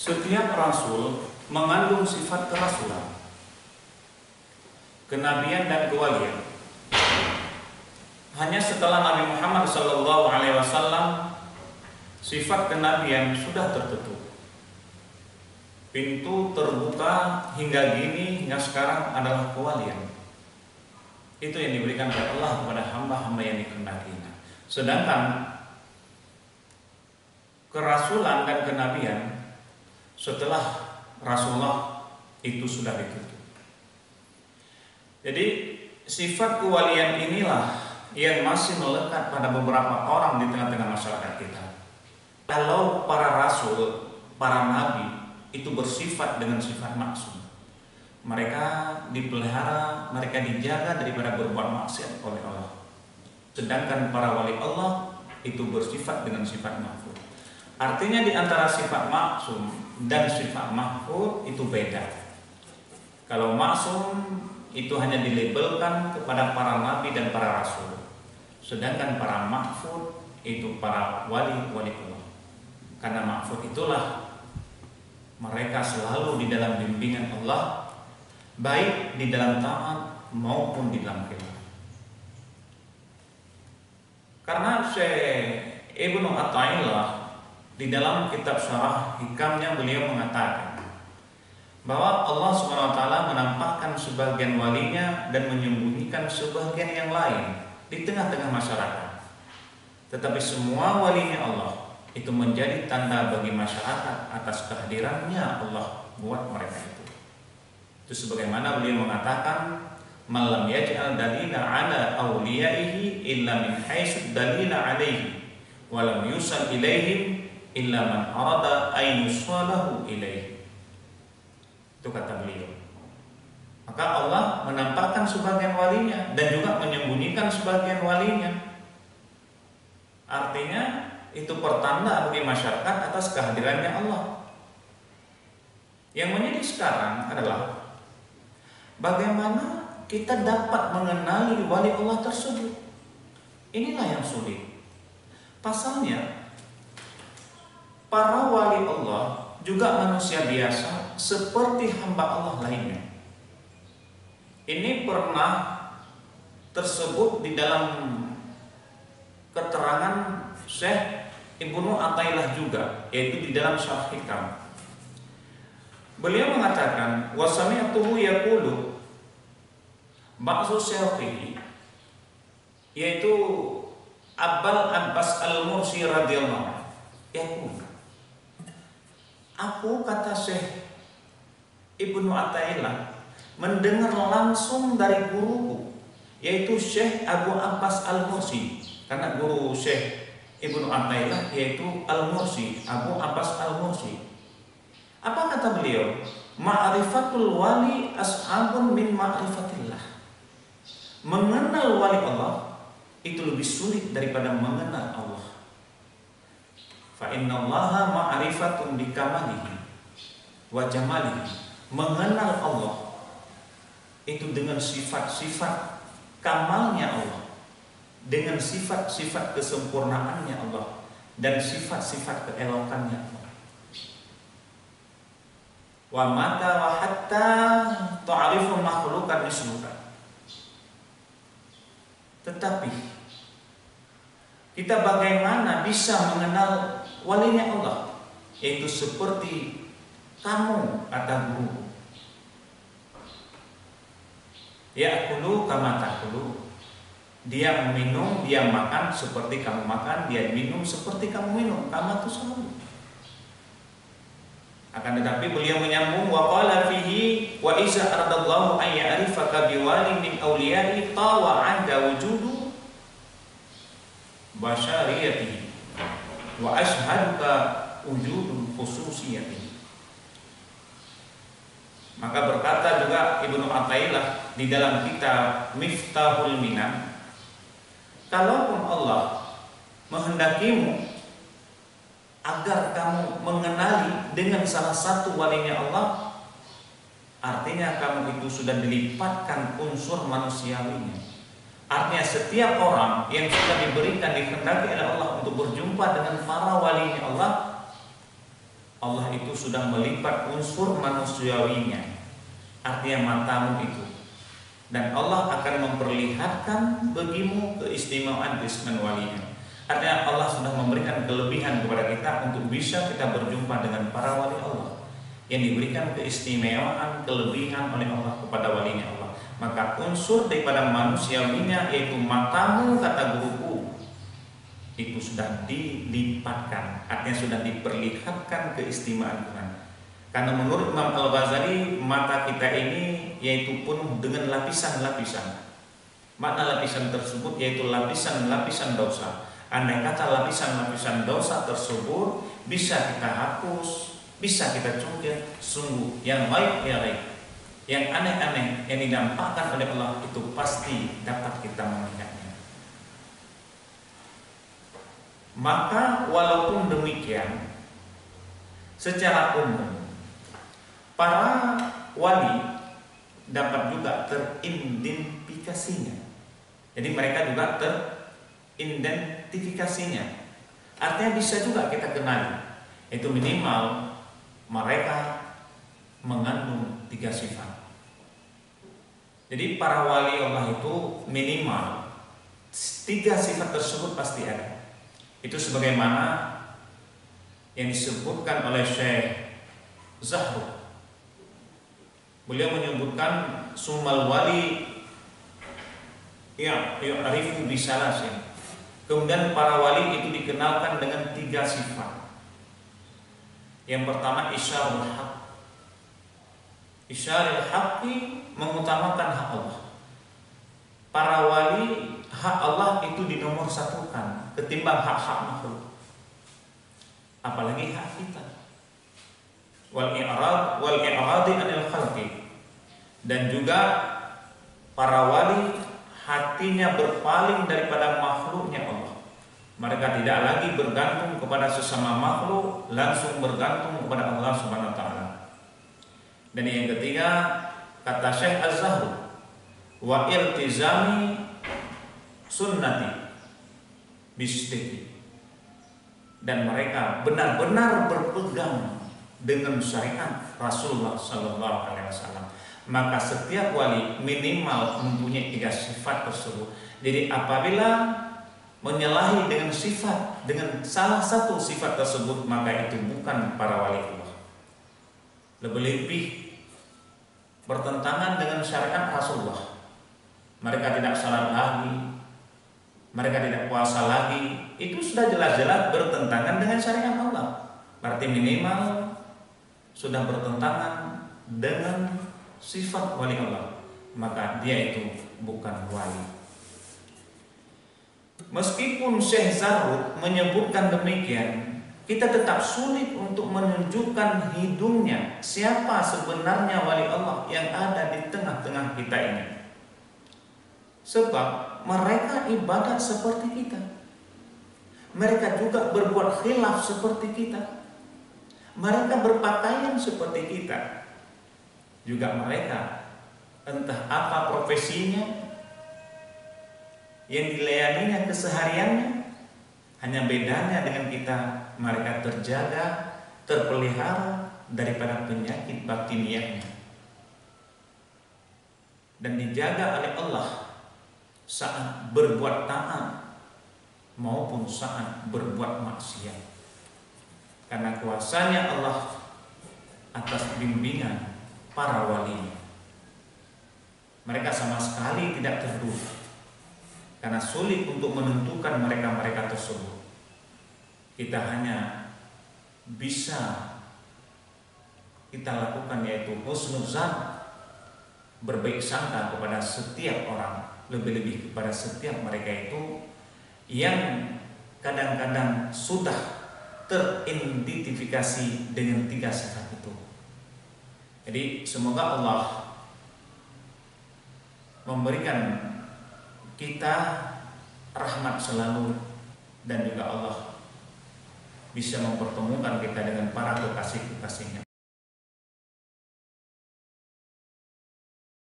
Setiap rasul mengandung sifat kerasulan, kenabian dan kewalian. Hanya setelah Nabi Muhammad SAW sifat kenabian sudah tertutup. Pintu terbuka hingga hingga sekarang adalah kewalian. Itu yang diberikan oleh Allah kepada hamba-hamba yang dikehendakinya. Sedangkan kerasulan dan kenabian setelah Rasulullah itu sudah ditutup. Jadi sifat kewalian inilah yang masih melekat pada beberapa orang di tengah-tengah masyarakat kita. Kalau para rasul, para nabi itu bersifat dengan sifat maksum, mereka dipelihara, mereka dijaga daripada berbuat maksiat oleh Allah. Sedangkan para wali Allah itu bersifat dengan sifat mahfud. Artinya di antara sifat maksum dan sifat mahfud itu beda. Kalau maksum itu hanya dilabelkan kepada para nabi dan para rasul, sedangkan para mahfud itu para wali-wali Allah. Karena mahfud itulah mereka selalu di dalam bimbingan Allah, baik di dalam taat maupun di dalam khilaf. Karena Syekh Ibnu Athaillah di dalam kitab Syarah Hikamnya beliau mengatakan bahwa Allah SWT menampakkan sebagian walinya dan menyembunyikan sebagian yang lain di tengah-tengah masyarakat. Tetapi semua walinya Allah itu menjadi tanda bagi masyarakat atas kehadirannya Allah buat mereka itu. Itu sebagaimana beliau mengatakan, "Malam yaj'al dalila ala awliyaihi illa min haitsu dalila alaihi, wa lam yusal ilaihim illa man arada ay yusalahu ilaihi." Itu kata beliau. Maka Allah menampakkan sebagian walinya dan juga menyembunyikan sebagian walinya. Artinya itu pertanda bagi masyarakat atas kehadirannya Allah. Yang menjadi sekarang adalah bagaimana kita dapat mengenali wali Allah tersebut. Inilah yang sulit. Pasalnya para wali Allah juga manusia biasa seperti hamba Allah lainnya. Ini pernah tersebut di dalam keterangan Syekh Ibnu Athaillah juga, yaitu di dalam Syarah Hikam. Beliau mengatakan, "Wa sami'tuhu yaqulu," maksud Syekh yaitu Abbal Abbas Al-Mursi radhiyallahu anhu. Aku, kata Syekh Ibnu Athaillah, mendengar langsung dari guruku, yaitu Syekh Abu Abbas Al-Mursi. Karena guru Syekh Ibnu Athaillah yaitu Al-Mursi, Abu Abbas Al-Mursi. Apa kata beliau? Ma'rifatul wali as'abun min ma'rifatillah. Mengenal wali Allah itu lebih sulit daripada mengenal Allah. Fa innallaha ma'rifatun bi kamalihi wa jamalihi. Mengenal Allah itu dengan sifat-sifat kamalnya Allah, dengan sifat-sifat kesempurnaannya Allah dan sifat-sifat keelokannya Allah. Wa mata wa hatta ta'rifu makhluqan misluka. Tetapi kita bagaimana bisa mengenal walinya Allah? Yaitu seperti kamu, kata guru. Ya'kulu kama ta'kulu. Dia minum, dia makan seperti kamu makan, dia minum seperti kamu minum. Kama itu selalu. Akan tetapi beliau menyambung, wa qala fihi wa iza aradallahu an ya'rifaka biwali min awliya'i tawa 'anda wujudu basyariyatihi wa ashhaduka wujudul khususiyatihi. Maka berkata juga Ibnu Athaillah di dalam kitab Miftahul Minan, kalaupun Allah menghendakimu agar kamu mengenali dengan salah satu walinya Allah, artinya kamu itu sudah dilipatkan unsur manusiawinya. Artinya setiap orang yang sudah diberikan dikehendaki oleh Allah untuk berjumpa dengan para walinya Allah, Allah itu sudah melipat unsur manusiawinya, artinya matamu itu, dan Allah akan memperlihatkan bagimu keistimewaan walinya. Artinya Allah sudah memberikan kelebihan kepada kita untuk bisa kita berjumpa dengan para wali Allah yang diberikan keistimewaan, kelebihan oleh Allah kepada walinya Allah. Maka unsur daripada manusiawinya yaitu matamu, kata guruku, itu sudah dilipatkan, artinya sudah diperlihatkan keistimewaan Tuhan. Karena menurut Imam Al-Ghazali, mata kita ini yaitu penuh dengan lapisan-lapisan. Makna lapisan tersebut yaitu lapisan-lapisan dosa. Andai kata lapisan-lapisan dosa tersebut bisa kita hapus, bisa kita cungkil, sungguh yang baik ya baik, yang aneh-aneh yang didampakkan oleh Allah itu pasti dapat kita melihatnya. Maka walaupun demikian, secara umum para wali dapat juga teridentifikasinya. Jadi mereka juga teridentifikasinya. Artinya bisa juga kita kenali. Itu minimal mereka mengandung 3 sifat. Jadi para wali Allah itu minimal 3 sifat tersebut pasti ada. Itu sebagaimana yang disebutkan oleh Syekh Zahruk. Beliau menyebutkan summal wali ya'rifu bisalasin. Kemudian para wali itu dikenalkan dengan 3 sifat. Yang pertama isyarul haq. Isyarul haqqi mengutamakan hak Allah. Para wali hak Allah itu dinomor satukan ketimbang hak-hak makhluk. Apalagi hak kita. Wal i'radi anil khalqi. Dan juga para wali hatinya berpaling daripada makhluknya Allah. Mereka tidak lagi bergantung kepada sesama makhluk, langsung bergantung kepada Allah Subhanahu wa taala. Dan yang ketiga, kata Syekh Az-Zahruk, wa iltizami sunnati bisdiki. Dan mereka benar-benar berpegang dengan syariat Rasulullah sallallahu alaihi wasallam. Maka setiap wali minimal mempunyai 3 sifat tersebut. Jadi apabila menyalahi dengan sifat, dengan salah satu sifat tersebut, maka itu bukan para wali Allah. Lebih-lebih bertentangan dengan syariat Rasulullah. Mereka tidak salat lagi, mereka tidak puasa lagi. Itu sudah jelas-jelas bertentangan dengan syariat Allah. Berarti minimal sudah bertentangan dengan sifat wali Allah, maka dia itu bukan wali. Meskipun Syekh Zahruk menyebutkan demikian, kita tetap sulit untuk menunjukkan hidungnya siapa sebenarnya wali Allah yang ada di tengah-tengah kita ini. Sebab mereka ibadat seperti kita, mereka juga berbuat khilaf seperti kita, mereka berpakaian seperti kita. Juga mereka entah apa profesinya yang dilayaninya kesehariannya, hanya bedanya dengan kita, mereka terjaga, terpelihara daripada penyakit batiniahnya dan dijaga oleh Allah saat berbuat taat maupun saat berbuat maksiat, karena kuasanya Allah atas bimbingan para wali. Mereka sama sekali tidak terduga, karena sulit untuk menentukan mereka-mereka tersebut. Kita hanya bisa kita lakukan yaitu husnuzan, berbaik sangka kepada setiap orang, lebih-lebih kepada setiap mereka itu yang kadang-kadang sudah teridentifikasi dengan 3 sifat itu. Jadi semoga Allah memberikan kita rahmat selalu, dan juga Allah bisa mempertemukan kita dengan para kekasih-kekasihnya.